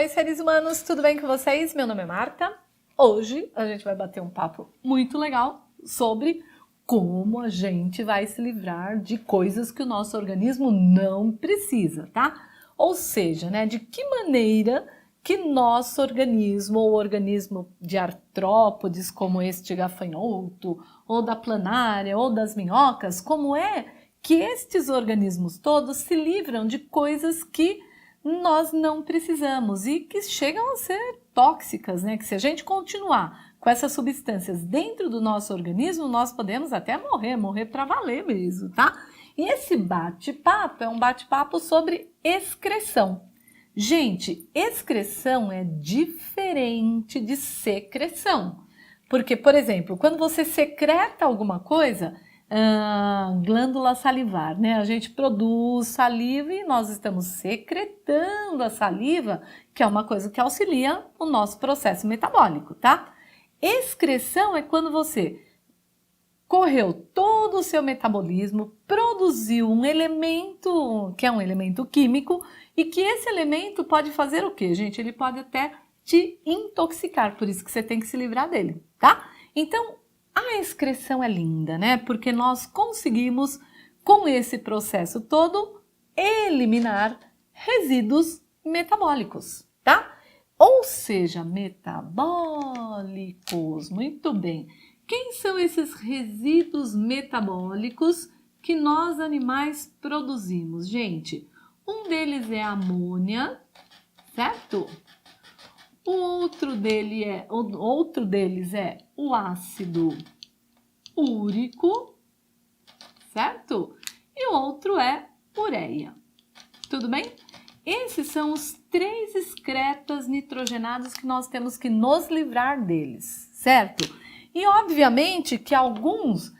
Oi, seres humanos, tudo bem com vocês? Meu nome é Marta. Hoje a gente vai bater um papo muito legal sobre como a gente vai se livrar de coisas que o nosso organismo não precisa, tá? Ou seja, né, de que maneira que nosso organismo, ou organismo de artrópodes, como este gafanhoto, ou da planária, ou das minhocas, como é que estes organismos todos se livram de coisas que nós não precisamos e que chegam a ser tóxicas, né? Que se a gente continuar com essas substâncias dentro do nosso organismo, nós podemos até morrer para valer mesmo, tá? E esse bate-papo é um bate-papo sobre excreção. Gente, excreção é diferente de secreção. Porque, por exemplo, quando você secreta alguma coisa, glândula salivar, né? A gente produz saliva e nós estamos secretando a saliva, que é uma coisa que auxilia o nosso processo metabólico, tá? Excreção é quando você correu todo o seu metabolismo, produziu um elemento, que é um elemento químico, e que esse elemento pode fazer o quê, gente? Ele pode até te intoxicar, por isso que você tem que se livrar dele, tá? Então, a excreção é linda, né? Porque nós conseguimos, com esse processo todo, eliminar resíduos metabólicos, tá? Ou seja, metabólicos. Muito bem. Quem são esses resíduos metabólicos que nós animais produzimos? Gente, um deles é a amônia, certo? O outro deles é o ácido úrico, certo? E o outro é ureia. Tudo bem? Esses são os 3 excretas nitrogenados que nós temos que nos livrar deles, certo? E obviamente que alguns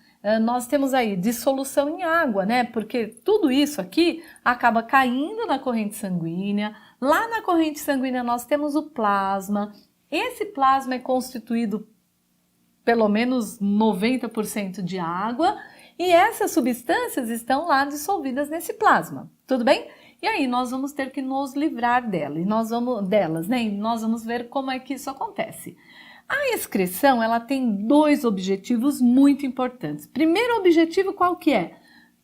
nós temos aí dissolução em água, né? Porque tudo isso aqui acaba caindo na corrente sanguínea. Lá na corrente sanguínea nós temos o plasma. Esse plasma é constituído pelo menos 90% de água e essas substâncias estão lá dissolvidas nesse plasma. Tudo bem? E aí nós vamos ter que nos livrar delas, né? E nós vamos ver como é que isso acontece. A excreção, ela tem 2 objetivos muito importantes. Primeiro objetivo qual que é?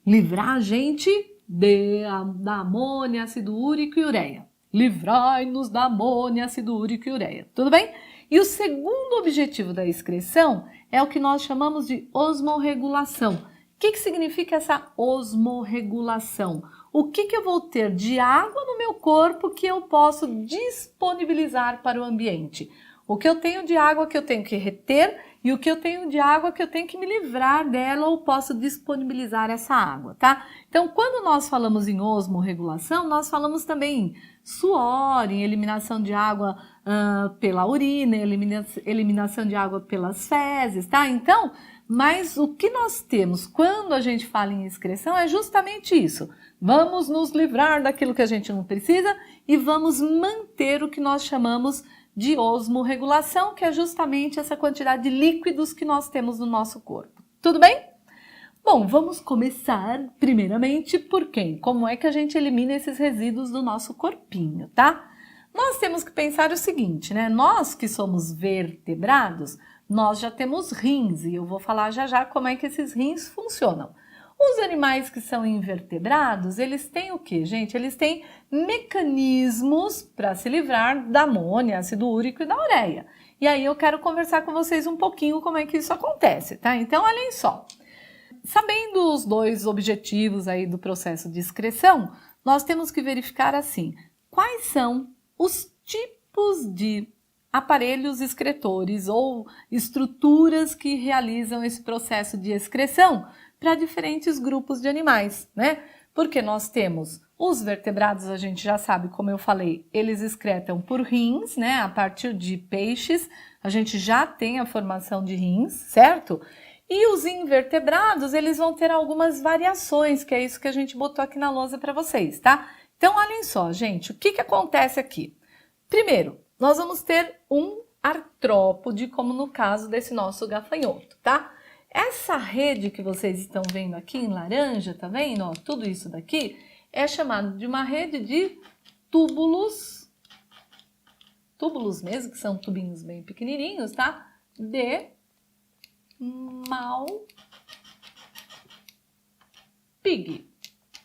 Livrar a gente da amônia, ácido úrico e ureia. Livrai-nos da amônia, ácido úrico e ureia. Tudo bem? E o segundo objetivo da excreção é o que nós chamamos de osmorregulação. O que significa essa osmorregulação? O que eu vou ter de água no meu corpo que eu posso disponibilizar para o ambiente? O que eu tenho de água que eu tenho que reter e o que eu tenho de água que eu tenho que me livrar dela ou posso disponibilizar essa água, tá? Então, quando nós falamos em osmorregulação, nós falamos também em suor, em eliminação de água pela urina, eliminação de água pelas fezes, tá? Então, mas o que nós temos quando a gente fala em excreção é justamente isso. Vamos nos livrar daquilo que a gente não precisa e vamos manter o que nós chamamos de osmorregulação, que é justamente essa quantidade de líquidos que nós temos no nosso corpo. Tudo bem? Bom, vamos começar primeiramente por quem? Como é que a gente elimina esses resíduos do nosso corpinho, tá? Nós temos que pensar o seguinte, né? Nós que somos vertebrados, nós já temos rins e eu vou falar já como é que esses rins funcionam. Os animais que são invertebrados, eles têm o quê, gente? Eles têm mecanismos para se livrar da amônia, ácido úrico e da ureia. E aí eu quero conversar com vocês um pouquinho como é que isso acontece, tá? Então, olhem só. Sabendo os 2 objetivos aí do processo de excreção, nós temos que verificar assim, quais são os tipos de aparelhos excretores ou estruturas que realizam esse processo de excreção para diferentes grupos de animais, né? Porque nós temos os vertebrados, a gente já sabe, como eu falei, eles excretam por rins, né? A partir de peixes, a gente já tem a formação de rins, certo? E os invertebrados, eles vão ter algumas variações, que é isso que a gente botou aqui na lousa para vocês, tá? Então, olhem só, gente, o que acontece aqui? Primeiro, nós vamos ter um artrópode, como no caso desse nosso gafanhoto, tá? Essa rede que vocês estão vendo aqui em laranja, tá vendo? Ó, tudo isso daqui é chamado de uma rede de túbulos túbulos mesmo, que são tubinhos bem pequenininhos, tá? De Malpighi,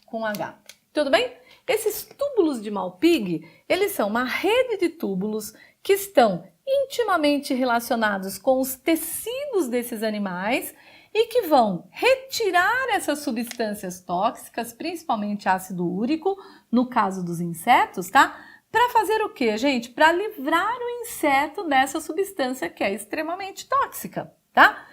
com H. Tudo bem? Esses túbulos de Malpighi, eles são uma rede de túbulos que estão intimamente relacionados com os tecidos desses animais e que vão retirar essas substâncias tóxicas, principalmente ácido úrico, no caso dos insetos, tá? Para fazer o quê, gente? Para livrar o inseto dessa substância que é extremamente tóxica, tá?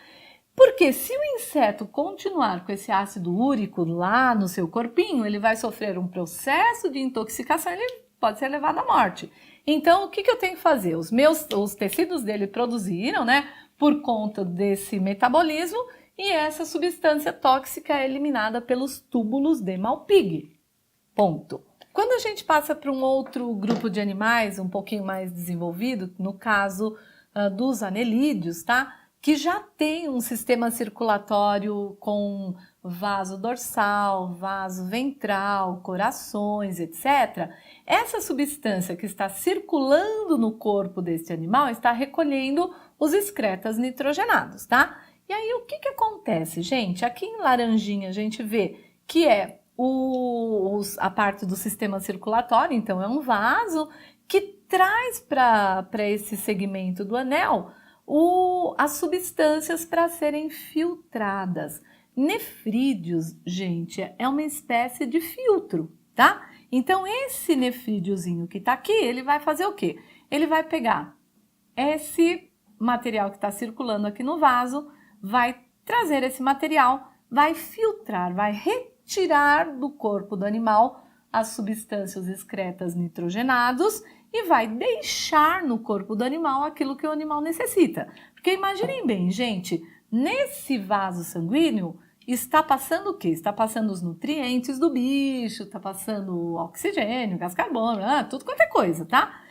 Porque se o inseto continuar com esse ácido úrico lá no seu corpinho, ele vai sofrer um processo de intoxicação, ele pode ser levado à morte. Então, o que eu tenho que fazer? Os tecidos dele produziram, né, por conta desse metabolismo, e essa substância tóxica é eliminada pelos túbulos de Malpighi. Ponto. Quando a gente passa para um outro grupo de animais um pouquinho mais desenvolvido, no caso dos anelídeos, tá? Que já tem um sistema circulatório com vaso dorsal, vaso ventral, corações, etc. Essa substância que está circulando no corpo desse animal está recolhendo os excretas nitrogenados, tá? E aí o que acontece, gente? Aqui em laranjinha a gente vê que é a parte do sistema circulatório, então é um vaso que traz para esse segmento do anel as substâncias para serem filtradas. Nefrídeos, gente, é uma espécie de filtro, tá? Então, esse nefrídeozinho que tá aqui, ele vai fazer o quê? Ele vai pegar esse material que está circulando aqui no vaso, vai trazer esse material, vai filtrar, vai retirar do corpo do animal as substâncias excretas nitrogenados e vai deixar no corpo do animal aquilo que o animal necessita. Porque imaginem bem, gente, nesse vaso sanguíneo está passando o quê? Está passando os nutrientes do bicho, está passando o oxigênio, gás carbônico, tudo quanto é coisa, tá?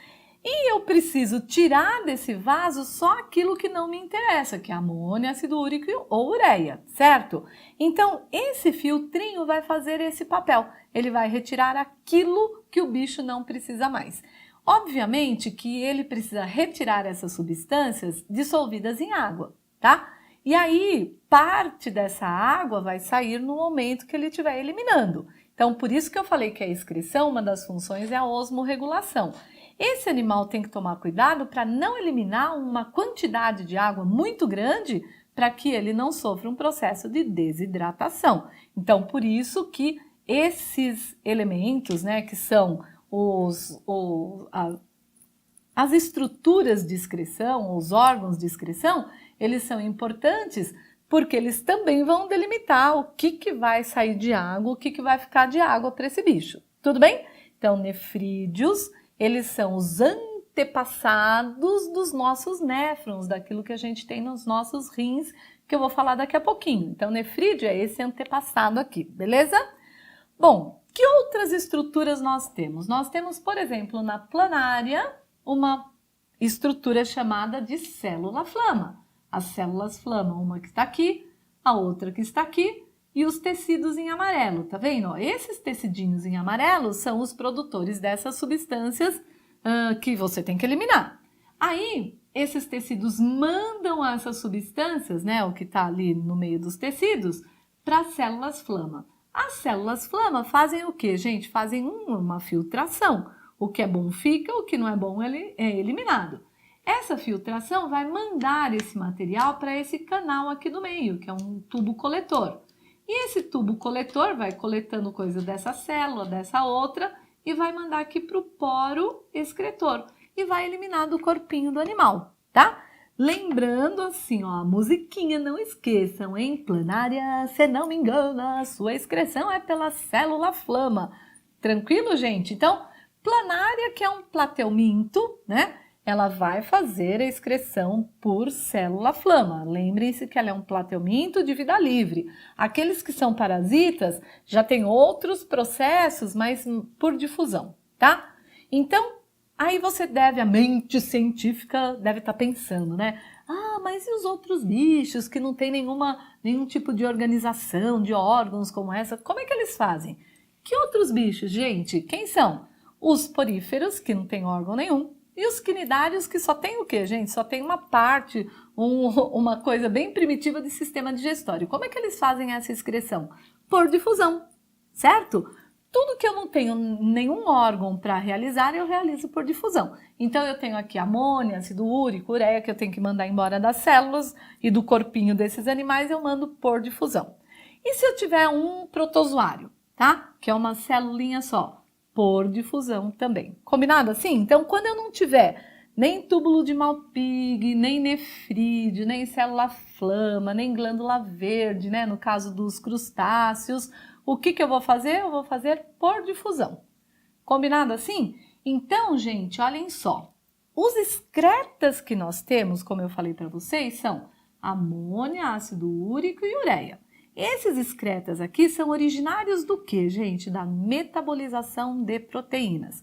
E eu preciso tirar desse vaso só aquilo que não me interessa, que é amônia, ácido úrico ou ureia, certo? Então, esse filtrinho vai fazer esse papel. Ele vai retirar aquilo que o bicho não precisa mais. Obviamente que ele precisa retirar essas substâncias dissolvidas em água, tá? E aí, parte dessa água vai sair no momento que ele estiver eliminando. Então, por isso que eu falei que a excreção, uma das funções é a osmorregulação. Esse animal tem que tomar cuidado para não eliminar uma quantidade de água muito grande para que ele não sofra um processo de desidratação. Então, por isso que esses elementos, né, que são as estruturas de excreção, os órgãos de excreção, eles são importantes porque eles também vão delimitar o que vai sair de água, o que vai ficar de água para esse bicho. Tudo bem? Então, nefrídeos, eles são os antepassados dos nossos néfrons, daquilo que a gente tem nos nossos rins, que eu vou falar daqui a pouquinho. Então, nefrídeo é esse antepassado aqui, beleza? Bom, que outras estruturas nós temos? Nós temos, por exemplo, na planária, uma estrutura chamada de célula-flama. As células-flama, uma que está aqui, a outra que está aqui, e os tecidos em amarelo, tá vendo? Esses tecidinhos em amarelo são os produtores dessas substâncias que você tem que eliminar. Aí, esses tecidos mandam essas substâncias, né, o que está ali no meio dos tecidos, para as células-flama. As células-flama fazem o quê, gente? Fazem uma filtração. O que é bom fica, o que não é bom é eliminado. Essa filtração vai mandar esse material para esse canal aqui do meio, que é um tubo coletor. E esse tubo coletor vai coletando coisa dessa célula, dessa outra, e vai mandar aqui para o poro excretor. E vai eliminar do corpinho do animal, tá? Lembrando assim, ó, a musiquinha, não esqueçam, hein? Planária, se não me engano, a sua excreção é pela célula-flama. Tranquilo, gente? Então, planária, que é um plateuminto, né? Ela vai fazer a excreção por célula-flama. Lembrem-se que ela é um plateuminto de vida livre. Aqueles que são parasitas já têm outros processos, mas por difusão, tá? Então, aí a mente científica deve estar pensando, né? Ah, mas e os outros bichos que não têm nenhum tipo de organização, de órgãos como essa? Como é que eles fazem? Que outros bichos, gente? Quem são? Os poríferos, que não têm órgão nenhum, E os quinidários que só tem o quê, gente? Só tem uma parte, uma coisa bem primitiva de sistema digestório. Como é que eles fazem essa excreção? Por difusão, certo? Tudo que eu não tenho nenhum órgão para realizar, eu realizo por difusão. Então, eu tenho aqui amônia, ácido úrico, ureia, que eu tenho que mandar embora das células e do corpinho desses animais, eu mando por difusão. E se eu tiver um protozoário, tá? Que é uma celulinha só, por difusão também. Combinado assim? Então, quando eu não tiver nem túbulo de Malpighi, nem nefrídeo, nem célula flama, nem glândula verde, né? No caso dos crustáceos, o que eu vou fazer? Eu vou fazer por difusão. Combinado assim? Então, gente, olhem só. Os excretas que nós temos, como eu falei para vocês, são amônia, ácido úrico e ureia. Esses excretas aqui são originários do que, gente? Da metabolização de proteínas.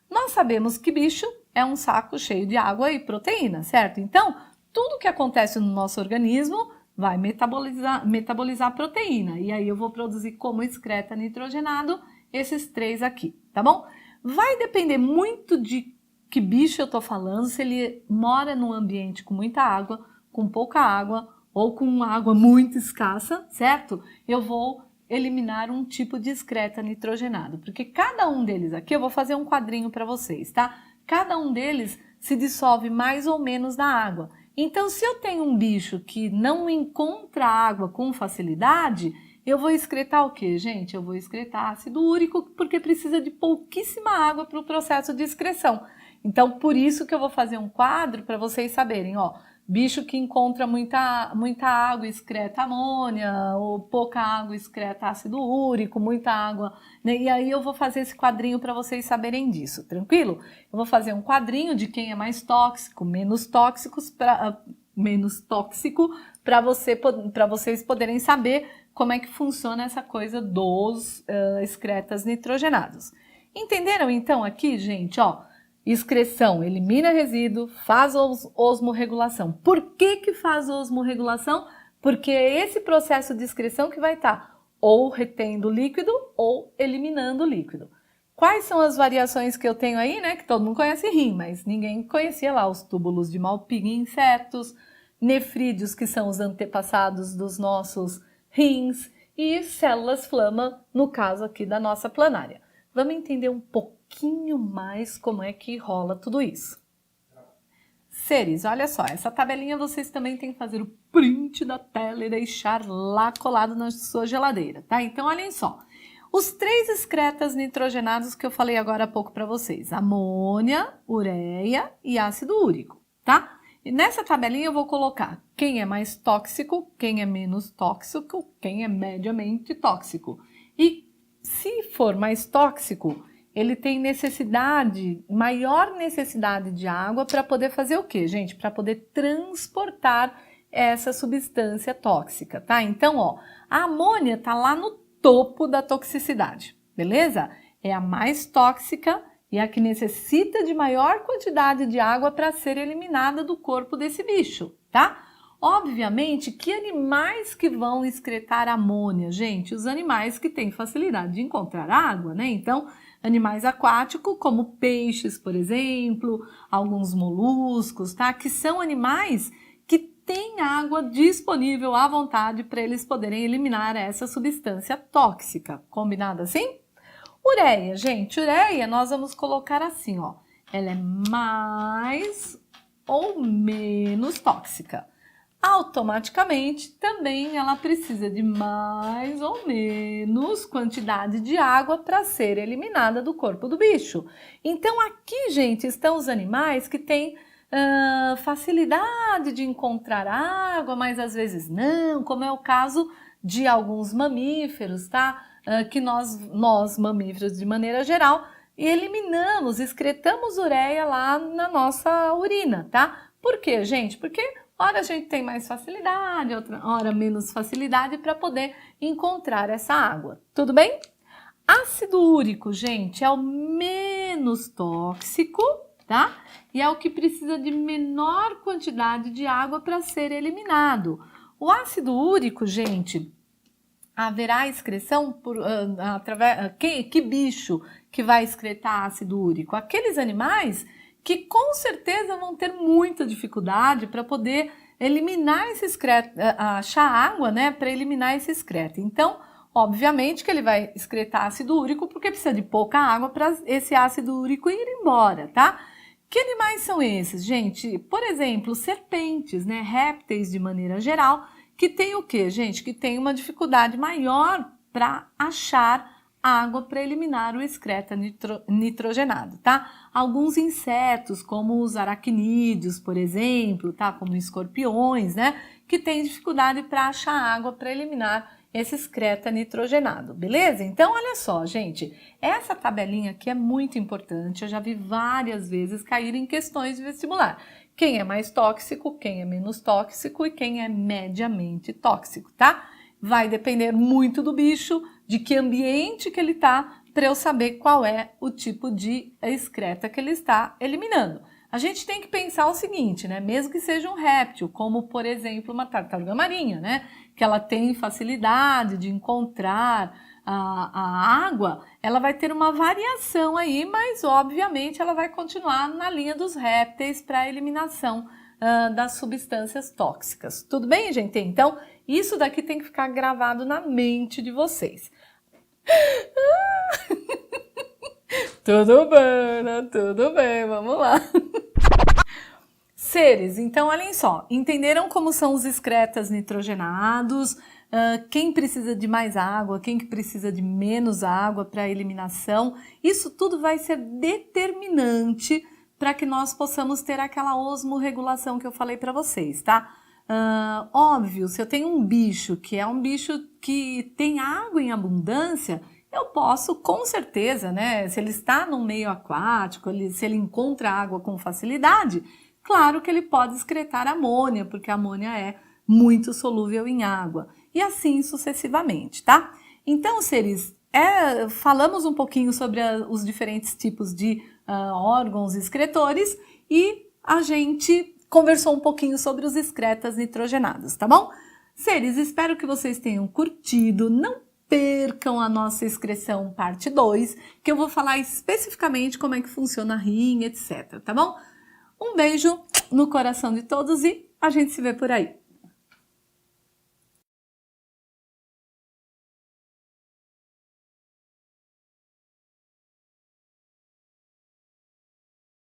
Nós sabemos que bicho é um saco cheio de água e proteína, certo? Então, tudo que acontece no nosso organismo vai metabolizar proteína. E aí eu vou produzir como excreta nitrogenado esses 3 aqui, tá bom? Vai depender muito de que bicho eu tô falando, se ele mora num ambiente com muita água, com pouca água ou com água muito escassa, certo? Eu vou eliminar um tipo de excreta nitrogenado, porque cada um deles aqui, eu vou fazer um quadrinho para vocês, tá? Cada um deles se dissolve mais ou menos na água. Então, se eu tenho um bicho que não encontra água com facilidade, eu vou excretar o quê, gente? Eu vou excretar ácido úrico, porque precisa de pouquíssima água para o processo de excreção. Então, por isso que eu vou fazer um quadro para vocês saberem, ó. Bicho que encontra muita água excreta amônia, ou pouca água excreta ácido úrico, muita água, né? E aí eu vou fazer esse quadrinho para vocês saberem disso, tranquilo? Eu vou fazer um quadrinho de quem é mais tóxico, menos tóxico para vocês poderem saber como é que funciona essa coisa dos excretas nitrogenados. Entenderam então aqui, gente, ó? Excreção, elimina resíduo, faz osmorregulação. Por que faz osmorregulação? Porque é esse processo de excreção que vai estar ou retendo líquido ou eliminando líquido. Quais são as variações que eu tenho aí, né? Que todo mundo conhece rim, mas ninguém conhecia lá os túbulos de Malpighi em insetos, nefrídeos, que são os antepassados dos nossos rins, e células flama, no caso aqui da nossa planária. Vamos entender um pouquinho mais como é que rola tudo isso. Seres, olha só, essa tabelinha vocês também têm que fazer o print da tela e deixar lá colado na sua geladeira, tá? Então, olhem só. Os 3 excretas nitrogenados que eu falei agora há pouco para vocês. Amônia, ureia e ácido úrico, tá? E nessa tabelinha eu vou colocar quem é mais tóxico, quem é menos tóxico, quem é mediamente tóxico. E se for mais tóxico, ele tem maior necessidade de água para poder fazer o quê, gente? Para poder transportar essa substância tóxica, tá? Então, ó, a amônia tá lá no topo da toxicidade, beleza? É a mais tóxica e a que necessita de maior quantidade de água para ser eliminada do corpo desse bicho, tá? Obviamente, que animais que vão excretar amônia, gente? Os animais que têm facilidade de encontrar água, né? Então, animais aquáticos, como peixes, por exemplo, alguns moluscos, tá? Que são animais que têm água disponível à vontade para eles poderem eliminar essa substância tóxica. Combinado assim? Ureia, gente, ureia nós vamos colocar assim, ó. Ela é mais ou menos tóxica. Automaticamente também ela precisa de mais ou menos quantidade de água para ser eliminada do corpo do bicho. Então aqui, gente, estão os animais que têm facilidade de encontrar água, mas às vezes não, como é o caso de alguns mamíferos, tá? Que nós mamíferos de maneira geral eliminamos, excretamos ureia lá na nossa urina, tá? Por quê, gente? Porque ora a gente tem mais facilidade, ora menos facilidade para poder encontrar essa água. Tudo bem? Ácido úrico, gente, é o menos tóxico, tá? E é o que precisa de menor quantidade de água para ser eliminado. O ácido úrico, gente, haverá excreção através... Que bicho que vai excretar ácido úrico? Aqueles animais que com certeza vão ter muita dificuldade para poder eliminar esse excreto, achar água, né, para eliminar esse excreto. Então, obviamente que ele vai excretar ácido úrico porque precisa de pouca água para esse ácido úrico ir embora, tá? Que animais são esses, gente? Por exemplo, serpentes, né, répteis de maneira geral, que tem o quê, gente? Que tem uma dificuldade maior para achar água para eliminar o excreto nitrogenado, tá? Alguns insetos, como os aracnídeos, por exemplo, tá? Como escorpiões, né? Que têm dificuldade para achar água para eliminar esse excreto nitrogenado, beleza? Então, olha só, gente, essa tabelinha aqui é muito importante, eu já vi várias vezes cair em questões de vestibular. Quem é mais tóxico, quem é menos tóxico e quem é mediamente tóxico, tá? Vai depender muito do bicho, de que ambiente que ele tá, para eu saber qual é o tipo de excreta que ele está eliminando. A gente tem que pensar o seguinte, né? Mesmo que seja um réptil, como por exemplo uma tartaruga marinha, né? Que ela tem facilidade de encontrar a água, ela vai ter uma variação aí, mas obviamente ela vai continuar na linha dos répteis para a eliminação das substâncias tóxicas. Tudo bem, gente? Então, isso daqui tem que ficar gravado na mente de vocês. Tudo bem, né? Tudo bem, vamos lá. Seres, então olhem só, entenderam como são os excretas nitrogenados, quem precisa de mais água, quem que precisa de menos água para eliminação, isso tudo vai ser determinante para que nós possamos ter aquela osmorregulação que eu falei para vocês, tá? Óbvio, se eu tenho um bicho que é um bicho que tem água em abundância, eu posso, com certeza, né? Se ele está no meio aquático, se ele encontra água com facilidade, claro que ele pode excretar amônia, porque a amônia é muito solúvel em água. E assim sucessivamente, tá? Então, seres, falamos um pouquinho sobre os diferentes tipos de órgãos excretores e a gente conversou um pouquinho sobre os excretas nitrogenados, tá bom? Seres, espero que vocês tenham curtido. Não percam a nossa excreção parte 2, que eu vou falar especificamente como é que funciona a rim, etc, tá bom? Um beijo no coração de todos e a gente se vê por aí.